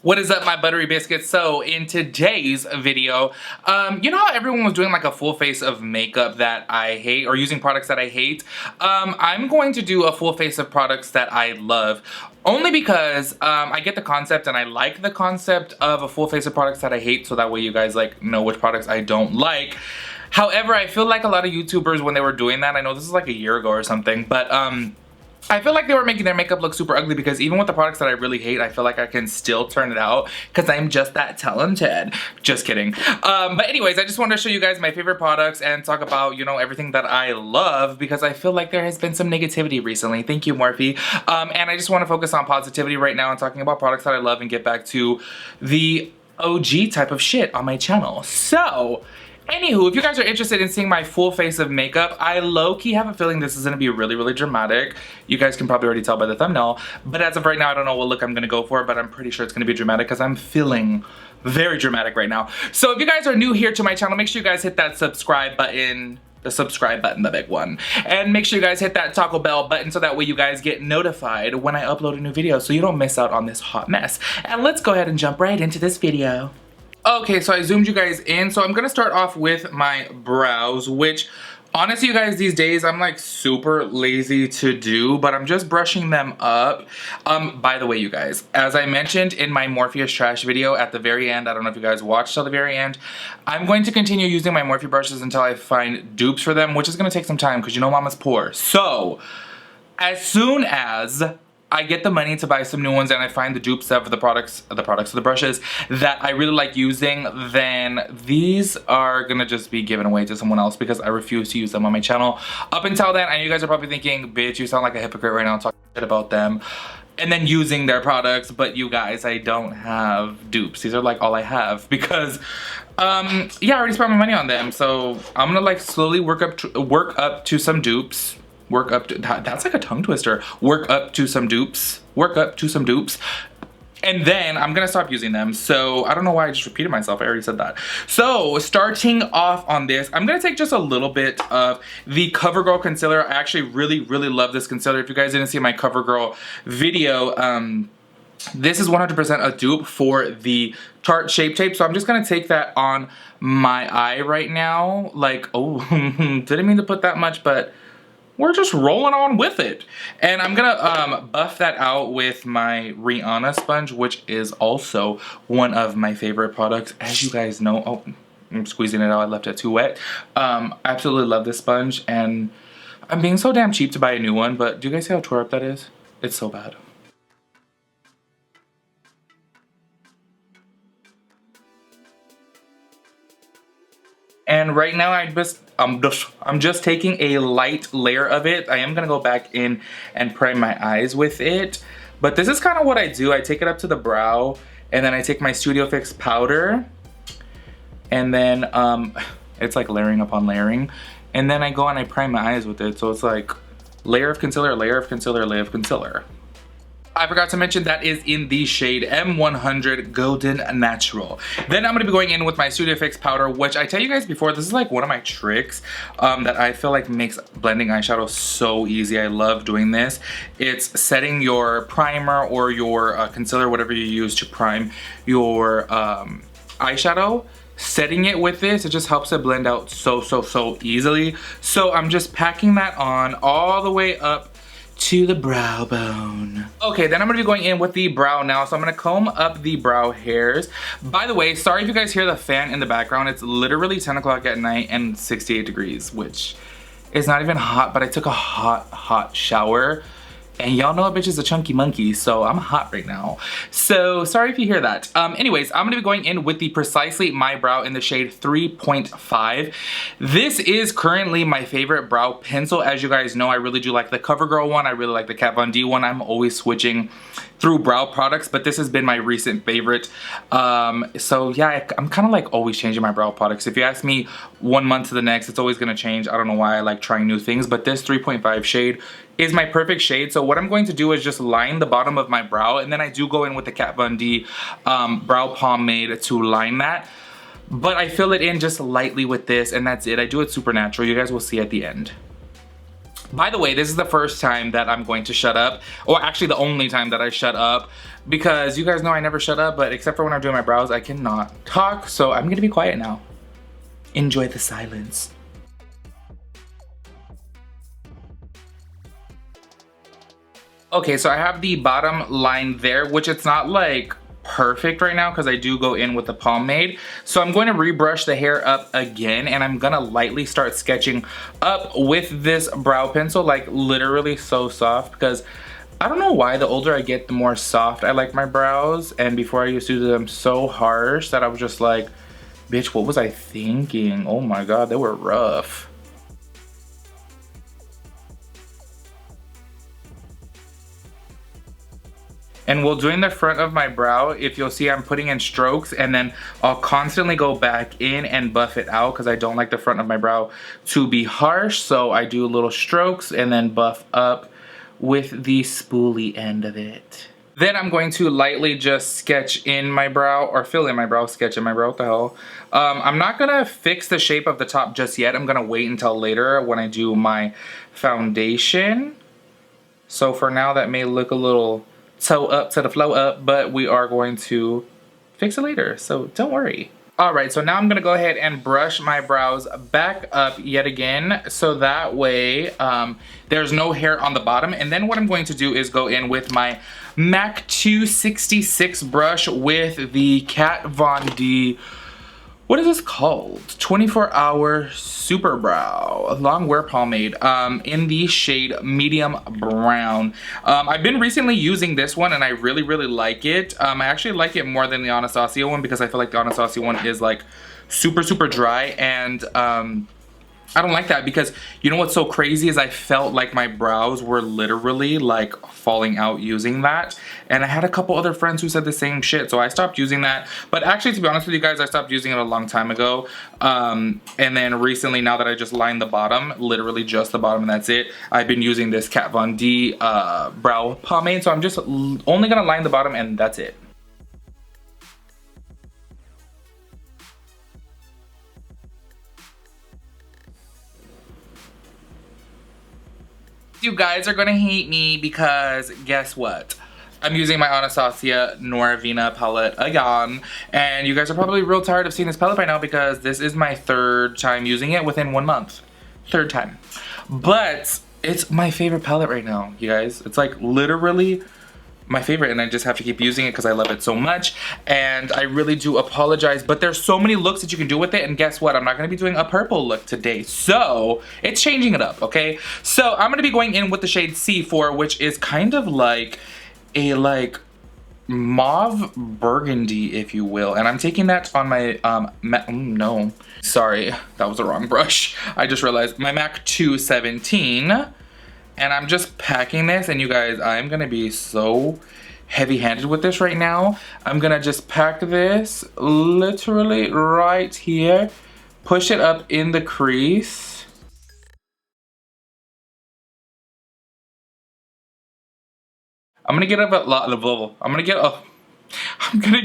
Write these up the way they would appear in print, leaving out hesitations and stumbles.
What is up, my buttery biscuits? So in today's video, you know how everyone was doing like a full face of makeup that I hate or using products that I hate? I'm going to do a full face of products that I love. Only because I get the concept and I like the concept of a full face of products that I hate, so that way you guys like know which products I don't like. However, I feel like a lot of YouTubers, when they were doing that, I know this is like a year ago or something, but I feel like they were making their makeup look super ugly, because even with the products that I really hate, I feel like I can still turn it out because I'm just that talented. Just kidding. But anyways, I just wanted to show you guys my favorite products and talk about, you know, everything that I love, because I feel like there has been some negativity recently. Thank you, Morphe. And I just want to focus on positivity right now and talking about products that I love and get back to the OG type of shit on my channel. So, anywho, if you guys are interested in seeing my full face of makeup, I low-key have a feeling this is going to be really, really dramatic. You guys can probably already tell by the thumbnail, but as of right now, I don't know what look I'm going to go for, but I'm pretty sure it's going to be dramatic because I'm feeling very dramatic right now. So if you guys are new here to my channel, make sure you guys hit that subscribe button. The subscribe button, the big one. And make sure you guys hit that Taco Bell button so that way you guys get notified when I upload a new video so you don't miss out on this hot mess. And let's go ahead and jump right into this video. Okay, so I zoomed you guys in. So I'm gonna start off with my brows, which honestly, you guys, these days I'm like super lazy to do, but I'm just brushing them up. By the way, you guys, as I mentioned in my Morpheus trash video at the very end, I don't know if you guys watched till the very end, I'm going to continue using my Morphe brushes until I find dupes for them, which is gonna take some time because you know mama's poor. So as soon as I get the money to buy some new ones and I find the dupes of the brushes that I really like using, then these are gonna just be given away to someone else because I refuse to use them on my channel. Up until then, I know you guys are probably thinking, bitch, you sound like a hypocrite right now talking shit about them and then using their products, but you guys, I don't have dupes. These are like all I have because yeah, I already spent my money on them. So I'm gonna like slowly work up to some dupes. Work up to, that's like a tongue twister. Work up to some dupes. Work up to some dupes. And then I'm gonna stop using them. So I don't know why I just repeated myself. I already said that. So starting off on this, I'm gonna take just a little bit of the CoverGirl concealer. I actually really, really love this concealer. If you guys didn't see my CoverGirl video, this is 100% a dupe for the Tarte Shape Tape. So I'm just gonna take that on my eye right now. Like, oh, didn't mean to put that much, but we're just rolling on with it. And I'm gonna buff that out with my Rihanna sponge, which is also one of my favorite products. As you guys know, oh, I'm squeezing it out, I left it too wet. I absolutely love this sponge, and I'm being so damn cheap to buy a new one, but do you guys see how tore up that is? It's so bad. And right now I'm just taking a light layer of it. I am gonna go back in and prime my eyes with it. But this is kind of what I do. I take it up to the brow, and then I take my Studio Fix powder, and then it's like layering upon layering. And then I go and I prime my eyes with it. So it's like layer of concealer, layer of concealer, layer of concealer. I forgot to mention that is in the shade M100 Golden Natural. Then I'm going to be going in with my Studio Fix powder, which I tell you guys before, this is like one of my tricks that I feel like makes blending eyeshadow so easy. I love doing this. It's setting your primer or your concealer, whatever you use to prime your eyeshadow. Setting it with this, it just helps it blend out so easily. So I'm just packing that on all the way up to the brow bone. Okay, then I'm gonna be going in with the brow now. So I'm gonna comb up the brow hairs. By the way, sorry if you guys hear the fan in the background. It's literally 10 o'clock at night and 68 degrees, which is not even hot, but I took a hot shower. And y'all know a bitch is a chunky monkey, so I'm hot right now. So sorry if you hear that. Anyways, I'm gonna be going in with the Precisely My Brow in the shade 3.5. This is currently my favorite brow pencil. As you guys know, I really do like the CoverGirl one. I really like the Kat Von D one. I'm always switching through brow products, but this has been my recent favorite. So yeah, I'm kind of like always changing my brow products. If you ask me 1 month to the next, it's always gonna change. I don't know why I like trying new things, but this 3.5 shade is my perfect shade. So what I'm going to do is just line the bottom of my brow, and then I do go in with the Kat Von D brow pomade to line that. But I fill it in just lightly with this, and that's it. I do it super natural. You guys will see at the end. By the way, this is the first time that I'm going to shut up, or actually the only time that I shut up, because you guys know I never shut up, but except for when I'm doing my brows, I cannot talk, so I'm gonna be quiet now. Enjoy the silence. Okay, so I have the bottom line there, which it's not like perfect right now because I do go in with the pomade. So I'm going to rebrush the hair up again, and I'm gonna lightly start sketching up with this brow pencil, like literally so soft, because I don't know why the older I get, the more soft I like my brows. And before I used to do them so harsh that I was just like, bitch, what was I thinking? Oh my God, they were rough. And while doing the front of my brow, if you'll see, I'm putting in strokes, and then I'll constantly go back in and buff it out because I don't like the front of my brow to be harsh. So I do little strokes and then buff up with the spoolie end of it. Then I'm going to lightly just sketch in my brow, or fill in my brow, sketch in my brow, what the hell. I'm not gonna fix the shape of the top just yet. I'm gonna wait until later when I do my foundation. So for now, that may look a little toe up to the flow up, but we are going to fix it later, so don't worry. All right, so now I'm gonna go ahead and brush my brows back up yet again, so that way there's no hair on the bottom. And then what I'm going to do is go in with my MAC 266 brush with the Kat Von D, what is this called? 24-hour Super Brow Long Wear Pomade in the shade medium brown. I've been recently using this one and I really, really like it. I actually like it more than the Anastasia one because I feel like the Anastasia one is like super, super dry, and I don't like that because you know what's so crazy is I felt like my brows were literally like falling out using that, and I had a couple other friends who said the same shit, so I stopped using that. But actually, to be honest with you guys, I stopped using it a long time ago, and then recently, now that I just lined the bottom, literally just the bottom and that's it, I've been using this Kat Von D brow pomade, so I'm just only gonna line the bottom and that's it. You guys are gonna hate me because guess what? I'm using my Anastasia Noravina palette again, and you guys are probably real tired of seeing this palette by now because this is my third time using it within 1 month. Third time. But it's my favorite palette right now, you guys. It's like literally my favorite, and I just have to keep using it because I love it so much. And I really do apologize, but there's so many looks that you can do with it, and guess what? I'm not gonna be doing a purple look today, so it's changing it up, okay? So I'm gonna be going in with the shade C4, which is kind of like a mauve burgundy, if you will, and I'm taking that on my no, sorry, that was the wrong brush. I just realized my MAC 217. And I'm just packing this, and you guys, I'm gonna be so heavy-handed with this right now. I'm gonna just pack this literally right here, push it up in the crease. I'm gonna get a lot of I'm gonna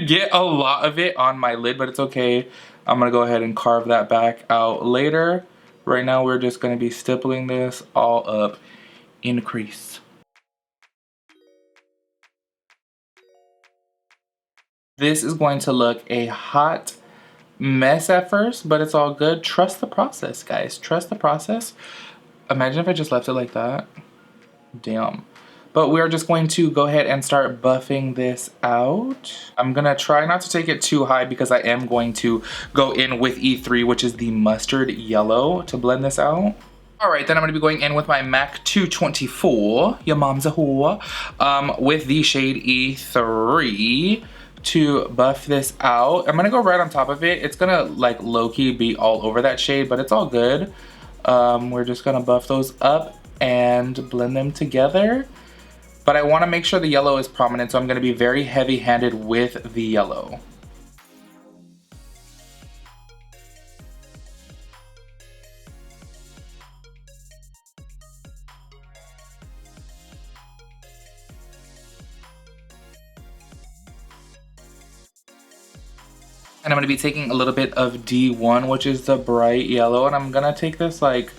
get a lot of it on my lid, but it's okay. I'm gonna go ahead and carve that back out later. Right now, we're just gonna be stippling this all up in the crease. This is going to look a hot mess at first, but it's all good. Trust the process, guys. Trust the process. Imagine if I just left it like that. Damn. But we're just going to go ahead and start buffing this out. I'm gonna try not to take it too high because I am going to go in with E3, which is the mustard yellow, to blend this out. Alright, then I'm going to be going in with my MAC 224, your mom's a whore, with the shade E3 to buff this out. I'm going to go right on top of it. It's going to like low-key be all over that shade, but it's all good. We're just going to buff those up and blend them together. But I want to make sure the yellow is prominent, so I'm going to be very heavy-handed with the yellow. And I'm going to be taking a little bit of D1, which is the bright yellow, and I'm going to take this like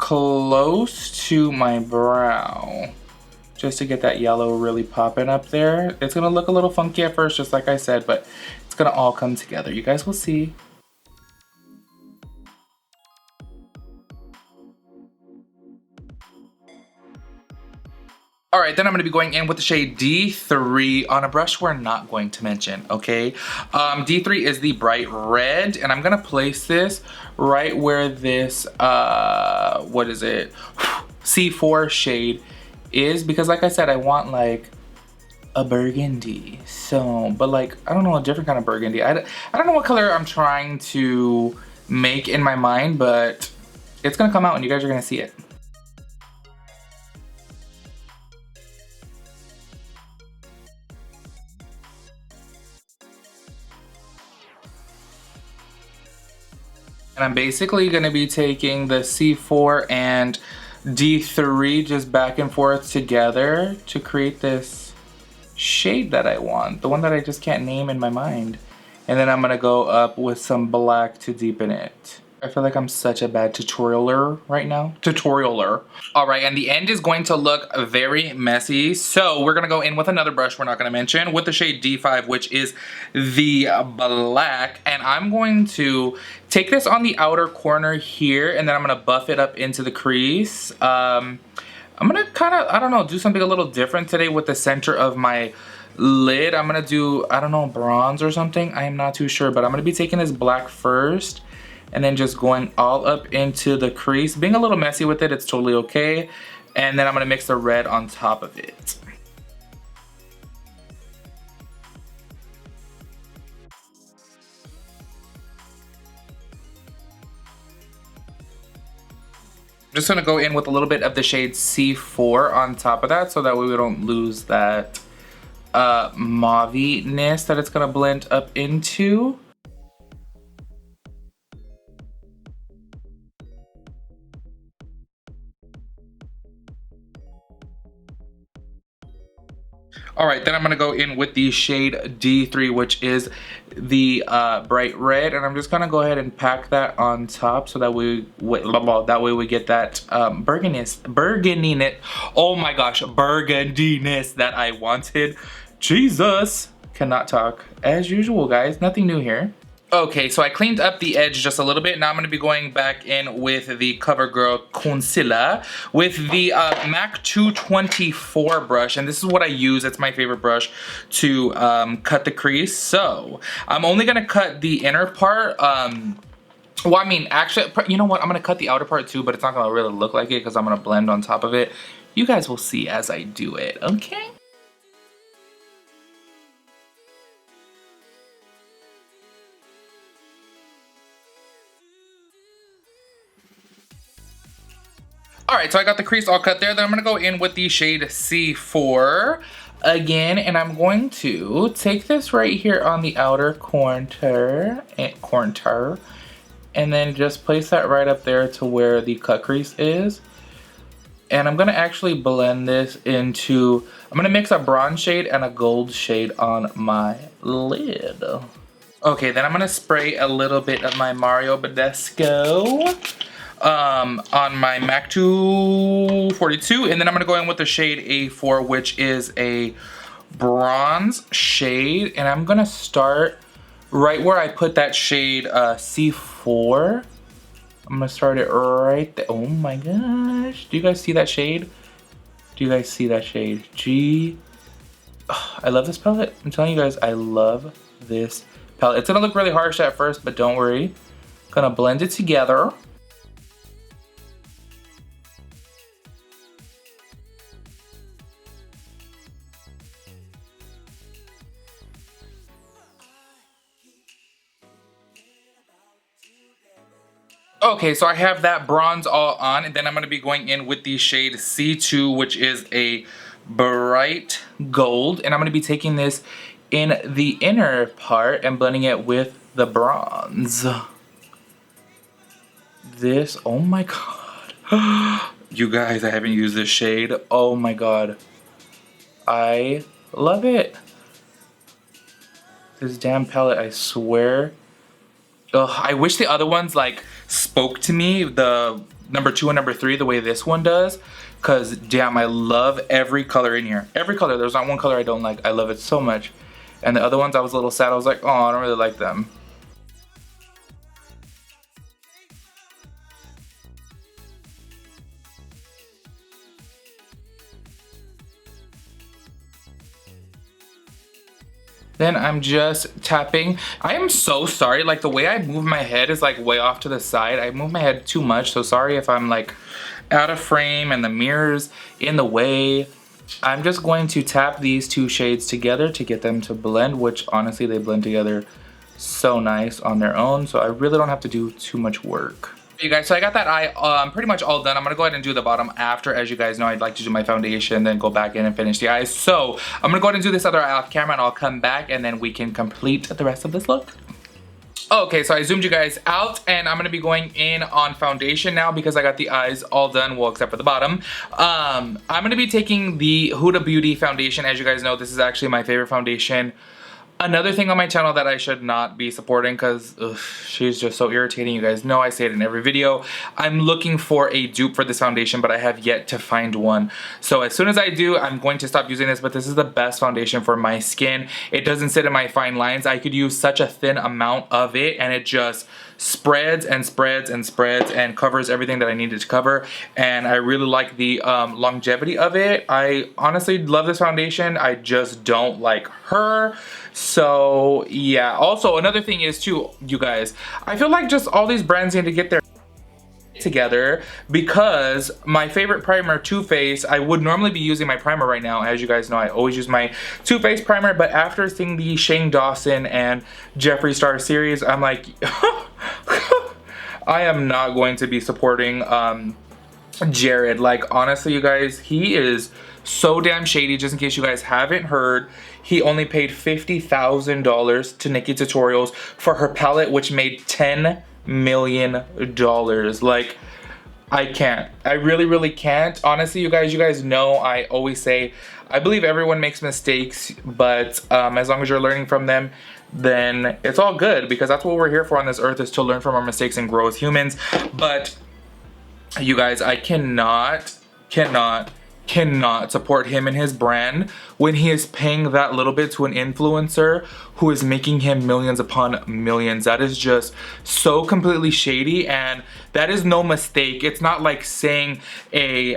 close to my brow, just to get that yellow really popping up there. It's gonna look a little funky at first, just like I said, but it's gonna all come together. You guys will see. All right, then I'm gonna be going in with the shade D3 on a brush we're not going to mention, okay? D3 is the bright red, and I'm gonna place this right where this, what is it? C4 shade is, because like I said, I want like a burgundy. So, but like, I don't know, a different kind of burgundy. I don't know what color I'm trying to make in my mind, but it's gonna come out and you guys are gonna see it. And I'm basically gonna be taking the C4 and D3 just back and forth together to create this shade that I want, the one that I just can't name in my mind. And then I'm gonna go up with some black to deepen it. I feel like I'm such a bad tutorialer right now. Tutorialer. All right, and the end is going to look very messy. So we're gonna go in with another brush we're not gonna mention with the shade D5, which is the black. And I'm going to take this on the outer corner here, and then I'm gonna buff it up into the crease. I'm gonna kind of, I don't know, do something a little different today with the center of my lid. I'm gonna do, I don't know, bronze or something. I am not too sure, but I'm gonna be taking this black first and then just going all up into the crease. Being a little messy with it, it's totally okay. And then I'm gonna mix the red on top of it. I'm just gonna go in with a little bit of the shade C4 on top of that, so that way we don't lose that mauve-ness that it's gonna blend up into. All right, then I'm gonna go in with the shade D3, which is the bright red, and I'm just gonna go ahead and pack that on top so that we get that burgundiness. Oh my gosh, burgundiness that I wanted. Jesus, cannot talk as usual, guys. Nothing new here. Okay, so I cleaned up the edge just a little bit. Now I'm going to be going back in with the CoverGirl Concealer with the MAC 224 brush. And this is what I use. It's my favorite brush to cut the crease. So I'm only going to cut the inner part. Well, I mean, actually, you know what? I'm going to cut the outer part too, but it's not going to really look like it because I'm going to blend on top of it. You guys will see as I do it, okay? Alright, so I got the crease all cut there. Then I'm going to go in with the shade C4 again. And I'm going to take this right here on the outer corner. And then just place that right up there to where the cut crease is. And I'm going to actually blend this into... I'm going to mix a bronze shade and a gold shade on my lid. Okay, then I'm going to spray a little bit of my Mario Badescu on my MAC 242, and then I'm gonna go in with the shade A4, which is a bronze shade, and I'm gonna start right where I put that shade C4. I'm gonna start it right there. Oh my gosh, do you guys see that shade? Do you guys see that shade? I love this palette. I'm telling you guys, I love this palette. It's gonna look really harsh at first, but don't worry. Gonna blend it together. Okay, so I have that bronze all on, and then I'm going to be going in with the shade C2, which is a bright gold. And I'm going to be taking this in the inner part and blending it with the bronze. This, oh my god. You guys, I haven't used this shade. Oh my god. I love it. This damn palette, I swear. Ugh, I wish the other ones like spoke to me. The number 2 and number 3 the way this one does, because damn, I love every color in here. Every color. There's not one color I don't like. I love it so much. And the other ones I was a little sad. I was like, oh, I don't really like them. Then I'm just tapping. I am so sorry, like the way I move my head is like way off to the side. I move my head too much, so sorry if I'm like out of frame and the mirror's in the way. I'm just going to tap these 2 shades together to get them to blend, which honestly they blend together so nice on their own, so I really don't have to do too much work. You guys, so I got that eye pretty much all done. I'm gonna go ahead and do the bottom after. As you guys know, I'd like to do my foundation, then go back in and finish the eyes. So I'm gonna go ahead and do this other eye off camera, and I'll come back and then we can complete the rest of this look. Okay, so I zoomed you guys out, and I'm gonna be going in on foundation now because I got the eyes all done, well, except for the bottom. I'm gonna be taking the Huda Beauty foundation. As you guys know, this is actually my favorite foundation. Another thing on my channel that I should not be supporting because she's just so irritating. You guys know I say it in every video. I'm looking for a dupe for this foundation, but I have yet to find one. So as soon as I do, I'm going to stop using this, but this is the best foundation for my skin. It doesn't sit in my fine lines. I could use such a thin amount of it and it just spreads and spreads and spreads and covers everything that I needed to cover. And I really like the longevity of it. I honestly love this foundation. I just don't like her. So yeah, also another thing is too, you guys, I feel like just all these brands need to get their together because my favorite primer, Too Faced, I would normally be using my primer right now. As you guys know, I always use my Too Faced primer, but after seeing the Shane Dawson and Jeffree Star series, I'm like, I am not going to be supporting Jared. Like, honestly, you guys, he is so damn shady. Just in case you guys haven't heard, he only paid $50,000 to Nikki Tutorials for her palette, which made $10 million. Like, I can't. I really can't. Honestly, you guys know I always say I believe everyone makes mistakes, but as long as you're learning from them, then it's all good, because that's what we're here for on this earth, is to learn from our mistakes and grow as humans. But you guys, I cannot support him and his brand when he is paying that little bit to an influencer who is making him millions upon millions. That is just so completely shady, and that is no mistake. It's not like saying a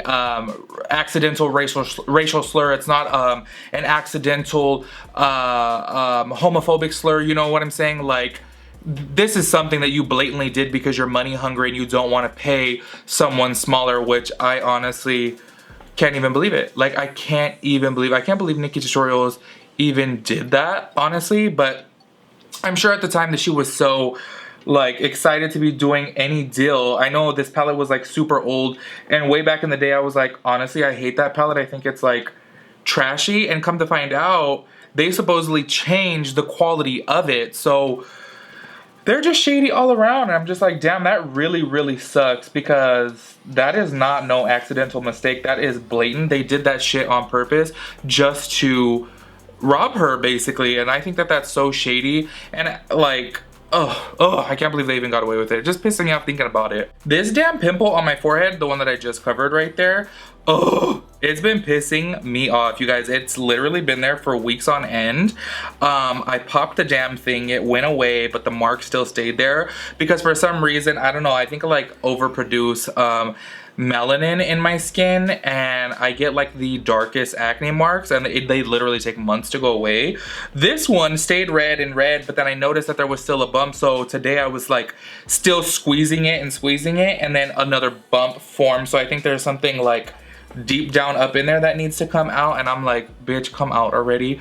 accidental racial slur. It's not an accidental homophobic slur. You know what I'm saying? Like, this is something that you blatantly did because you're money hungry and you don't want to pay someone smaller, which I honestly can't even believe it. Like, I can't believe Nikki Tutorials even did that, honestly. But I'm sure at the time that she was so like excited to be doing any deal. I know this palette was like super old, and way back in the day I was like, honestly, I hate that palette. I think it's like trashy, and come to find out, they supposedly changed the quality of it. So they're just shady all around, and I'm just like, damn, that really sucks, because that is not no accidental mistake. That is blatant. They did that shit on purpose just to rob her, basically, and I think that that's so shady. And like, oh, I can't believe they even got away with it. It just pissing me off thinking about it. This damn pimple on my forehead, the one that I just covered right there, oh, it's been pissing me off, you guys. It's literally been there for weeks on end. I popped the damn thing, it went away, but the mark still stayed there because for some reason, I don't know, I think I like overproduce melanin in my skin, and I get like the darkest acne marks, and they literally take months to go away. This one stayed red and red, but then I noticed that there was still a bump, so today I was like still squeezing it, and then another bump formed. So I think there's something like deep down up in there that needs to come out, and I'm like, bitch, come out already.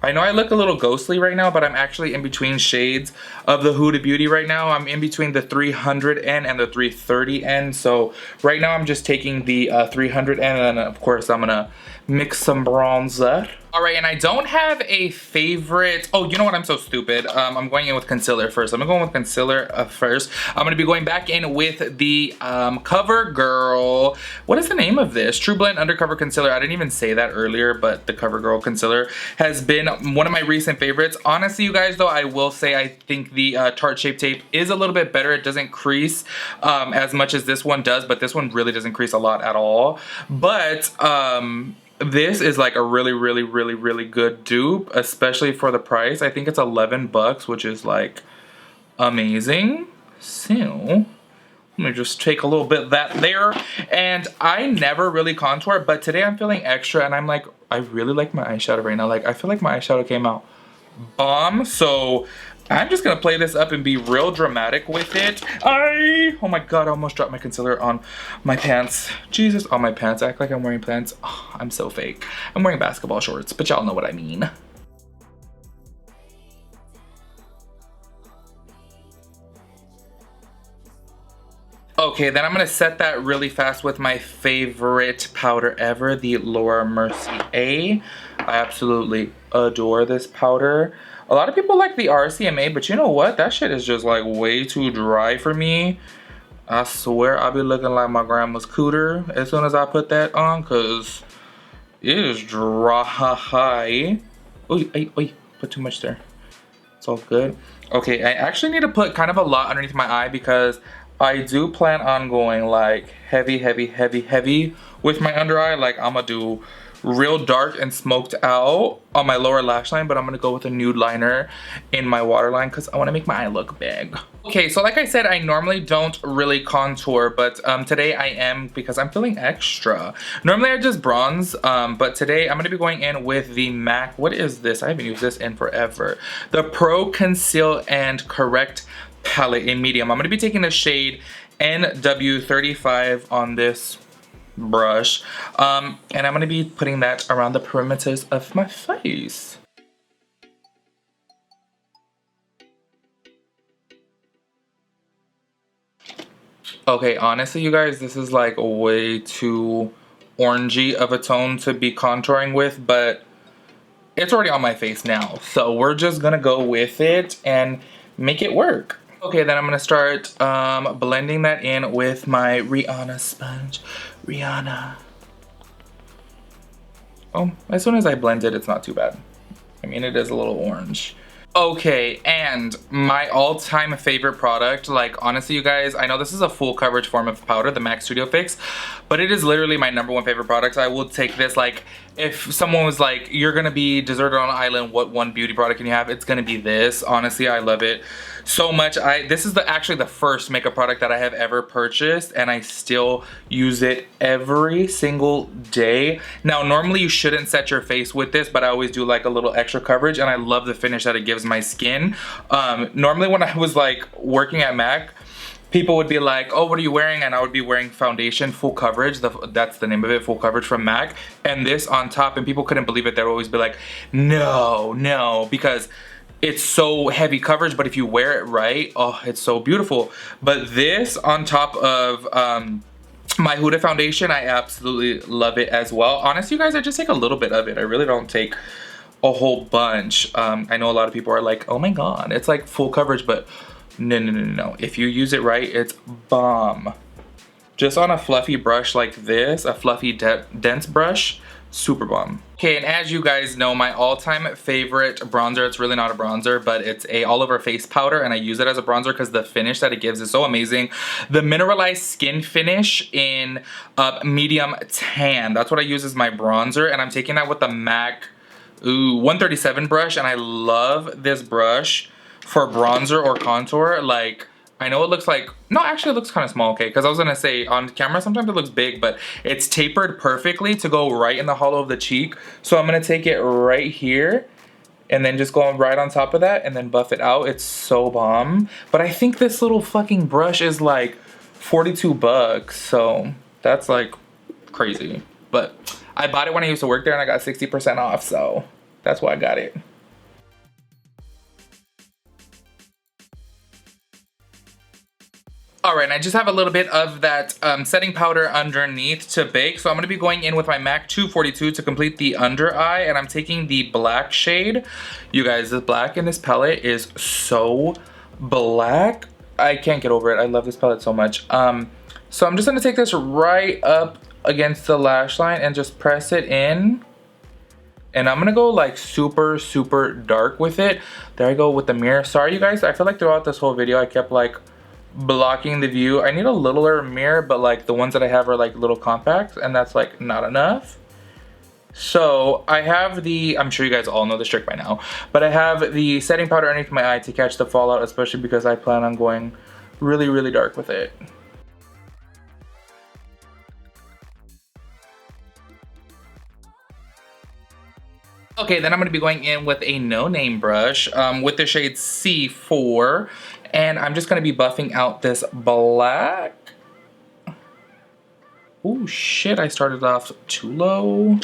I know I look a little ghostly right now, but I'm actually in between shades of the Huda Beauty right now. I'm in between the 300N and the 330N. So right now I'm just taking the 300N, and then of course I'm gonna mix some bronzer. All right, and I don't have a favorite. Oh, you know what? I'm so stupid. I'm going in with concealer first. I'm going with concealer first. I'm gonna be going back in with the CoverGirl. What is the name of this? True Blend Undercover Concealer. I didn't even say that earlier, but the CoverGirl concealer has been one of my recent favorites. Honestly, you guys, though, I will say I think the Tarte Shape Tape is a little bit better. It doesn't crease as much as this one does, but this one really doesn't crease a lot at all. But this is like a really good dupe, especially for the price. I think it's 11 bucks, which is like amazing. So let me just take a little bit of that there. And I never really contour, but today I'm feeling extra and I'm like, I really like my eyeshadow right now. Like, I feel like my eyeshadow came out bomb. So I'm just gonna play this up and be real dramatic with it. Oh my god, I almost dropped my concealer on my pants. Jesus, on my pants. I act like I'm wearing pants. Oh, I'm so fake. I'm wearing basketball shorts, but y'all know what I mean. Okay, then I'm gonna set that really fast with my favorite powder ever, the Laura Mercier. I absolutely adore this powder. A lot of people like the RCMA, but you know what? That shit is just like way too dry for me. I swear I'll be looking like my grandma's cooter as soon as I put that on, cause it is dry. Oh, put too much there. It's all good. Okay, I actually need to put kind of a lot underneath my eye because I do plan on going like heavy with my under eye. Like I'm gonna do real dark and smoked out on my lower lash line, but I'm gonna go with a nude liner in my waterline because I want to make my eye look big. Okay, so like I said, I normally don't really contour, but today I am because I'm feeling extra. Normally I just bronze, but today I'm gonna be going in with the MAC. What is this? I haven't used this in forever. The Pro Conceal and Correct palette in medium. I'm gonna be taking the shade NW35 on this brush, and I'm gonna be putting that around the perimeters of my face. Okay, honestly, you guys, this is like way too orangey of a tone to be contouring with, but it's already on my face now, so we're just gonna go with it and make it work. Okay, then I'm gonna start blending that in with my Rihanna sponge. Rihanna. Oh, as soon as I blend it, it's not too bad. I mean, it is a little orange. Okay, and my all-time favorite product, like honestly you guys, I know this is a full coverage form of powder, the MAC Studio Fix, but it is literally my #1 favorite product. I will take this, like if someone was like, you're gonna be deserted on an island, what one beauty product can you have? It's gonna be this. Honestly, I love it so much. This is actually the first makeup product that I have ever purchased, and I still use it every single day. Now, normally you shouldn't set your face with this, but I always do like a little extra coverage, and I love the finish that it gives my skin. Normally when I was like working at MAC, people would be like, oh, what are you wearing? And I would be wearing foundation, full coverage. That's the name of it, full coverage from MAC. And this on top, and people couldn't believe it. They'd always be like, no, because it's so heavy coverage, but if you wear it right, oh, it's so beautiful. But this on top of my Huda foundation, I absolutely love it as well. Honestly, you guys, I just take a little bit of it. I really don't take a whole bunch. I know a lot of people are like, oh my god, it's like full coverage, but no. If you use it right, it's bomb. Just on a fluffy brush like this, a fluffy dense brush, super bomb. Okay, and as you guys know, my all-time favorite bronzer, it's really not a bronzer, but it's a all-over face powder, and I use it as a bronzer because the finish that it gives is so amazing. The Mineralized Skin Finish in medium tan. That's what I use as my bronzer, and I'm taking that with the MAC 137 brush, and I love this brush for bronzer or contour. Like, I know it looks like, no, actually it looks kind of small, okay, because I was gonna say on camera sometimes it looks big, but it's tapered perfectly to go right in the hollow of the cheek. So I'm gonna take it right here and then just go right on top of that and then buff it out. It's so bomb. But I think this little fucking brush is like 42 bucks, so that's like crazy. But I bought it when I used to work there and I got 60% off, so that's why I got it. Alright, and I just have a little bit of that setting powder underneath to bake. So I'm going to be going in with my MAC 242 to complete the under eye. And I'm taking the black shade. You guys, the black in this palette is so black. I can't get over it. I love this palette so much. So I'm just going to take this right up against the lash line and just press it in. And I'm going to go like super, super dark with it. There I go with the mirror. Sorry, you guys. I feel like throughout this whole video, I kept like blocking the view. I need a littler mirror, but like the ones that I have are like little compacts, and that's like not enough. So I have the, I'm sure you guys all know this trick by now, but I have the setting powder underneath my eye to catch the fallout, especially because I plan on going really, really dark with it. Okay, then I'm going to be going in with a no-name brush with the shade C4. And I'm just going to be buffing out this black. Oh shit, I started off too low.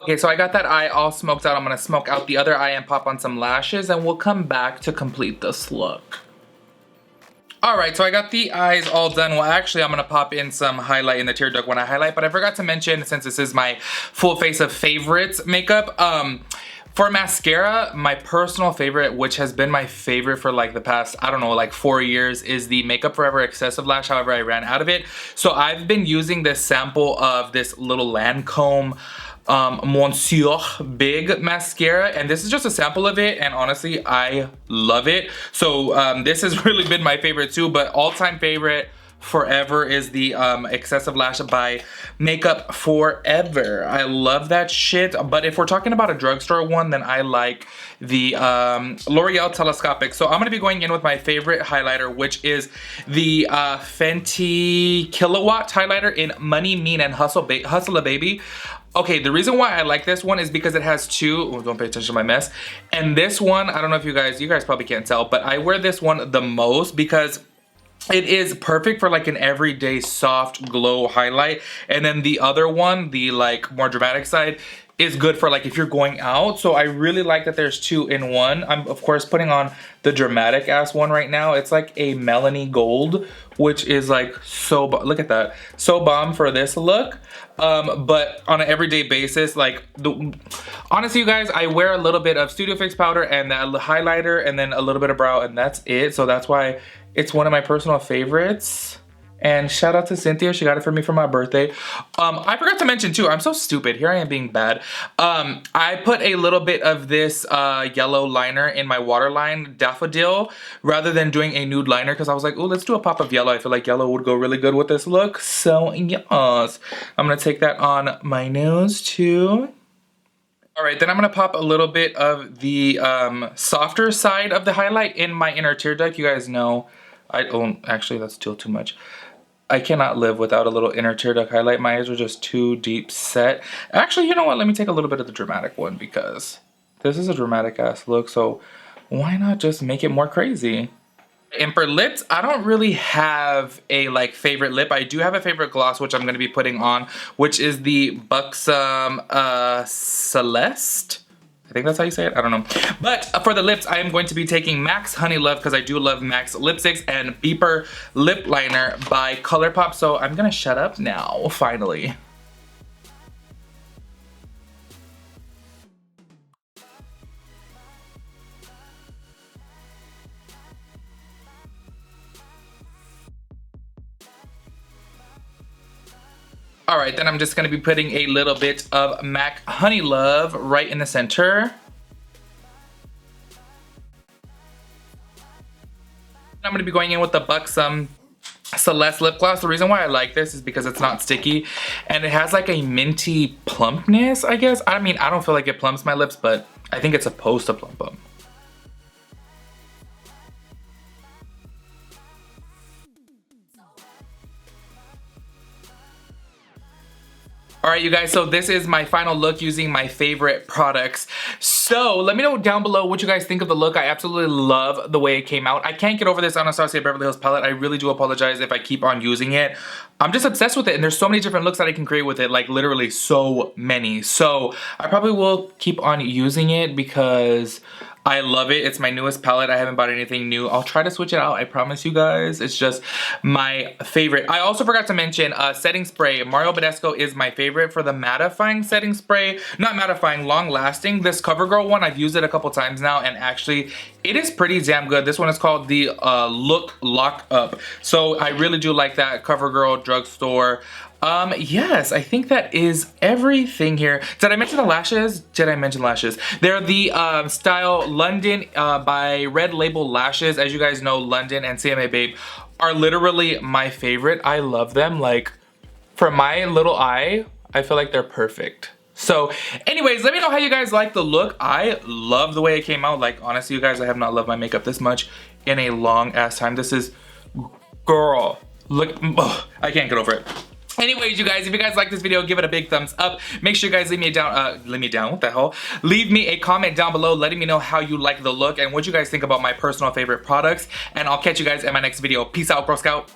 Okay, so I got that eye all smoked out. I'm going to smoke out the other eye and pop on some lashes, and we'll come back to complete this look. Alright, so I got the eyes all done. Well, actually, I'm going to pop in some highlight in the tear duct when I highlight, but I forgot to mention, since this is my full face of favorites makeup, for mascara, my personal favorite, which has been my favorite for like the past, I don't know, like 4 years, is the Makeup Forever Excessive Lash. However, I ran out of it. So I've been using this sample of this little Lancome Monsieur Big mascara, and this is just a sample of it, and honestly I love it. So this has really been my favorite too, but all-time favorite forever is the Excessive Lash by Makeup Forever. I love that shit. But if we're talking about a drugstore one, then I like the L'Oreal Telescopic. So I'm gonna be going in with my favorite highlighter, which is the Fenty Kilowatt highlighter in Money, Mean, and Hustle a Baby. Okay, the reason why I like this one is because it has two, oh, don't pay attention to my mess. And this one, I don't know if you guys probably can't tell, but I wear this one the most because it is perfect for like an everyday soft glow highlight. And then the other one, the like more dramatic side, is good for like if you're going out. So I really like that there's two in one. I'm of course putting on the dramatic ass one right now. It's like a Melanie Gold, which is like so, look at that, so bomb for this look. But on an everyday basis, like honestly you guys, I wear a little bit of Studio Fix powder and that highlighter and then a little bit of brow, and that's it. So that's why it's one of my personal favorites. And shout out to Cynthia, she got it for me for my birthday. I forgot to mention too, I'm so stupid, here I am being bad. I put a little bit of this yellow liner in my waterline Daffodil rather than doing a nude liner, because I was like, oh, let's do a pop of yellow. I feel like yellow would go really good with this look. So yes, I'm gonna take that on my nose too. All right, then I'm gonna pop a little bit of the softer side of the highlight in my inner tear duct. You guys know, actually that's still too much. I cannot live without a little inner tear duct highlight. My eyes are just too deep set. Actually, you know what? Let me take a little bit of the dramatic one because this is a dramatic ass look. So why not just make it more crazy? And for lips, I don't really have a like favorite lip. I do have a favorite gloss, which I'm going to be putting on, which is the Buxom Celeste. I think that's how you say it. I don't know. But for the lips, I am going to be taking MAC's Honey Love because I do love MAC's lipsticks, and Beeper Lip Liner by ColourPop. So I'm going to shut up now, finally. All right, then I'm just gonna be putting a little bit of MAC Honey Love right in the center. I'm gonna be going in with the Buxom Celeste lip gloss. The reason why I like this is because it's not sticky and it has like a minty plumpness, I guess. I mean, I don't feel like it plumps my lips, but I think it's supposed to plump them. All right, you guys, so this is my final look using my favorite products. So let me know down below what you guys think of the look. I absolutely love the way it came out. I can't get over this Anastasia Beverly Hills palette. I really do apologize if I keep on using it. I'm just obsessed with it, and there's so many different looks that I can create with it, like literally so many. So I probably will keep on using it because I love it. It's my newest palette. I haven't bought anything new. I'll try to switch it out. I promise you guys. It's just my favorite. I also forgot to mention setting spray. Mario Badescu is my favorite for the mattifying setting spray. Not mattifying, long lasting. This CoverGirl one, I've used it a couple times now, and actually it is pretty damn good. This one is called the Look Lock Up. So I really do like that. CoverGirl drugstore. Yes, I think that is everything here. Did I mention the lashes? Did I mention lashes? They're the style London by Red Label Lashes. As you guys know, London and CMA Babe are literally my favorite. I love them. Like, for my little eye, I feel like they're perfect. So anyways, let me know how you guys like the look. I love the way it came out. Like, honestly, you guys, I have not loved my makeup this much in a long ass time. This is, girl, look, ugh, I can't get over it. Anyways, you guys, if you guys like this video, give it a big thumbs up. Make sure you guys leave me what the hell? Leave me a comment down below letting me know how you like the look and what you guys think about my personal favorite products. And I'll catch you guys in my next video. Peace out, Bro Scout.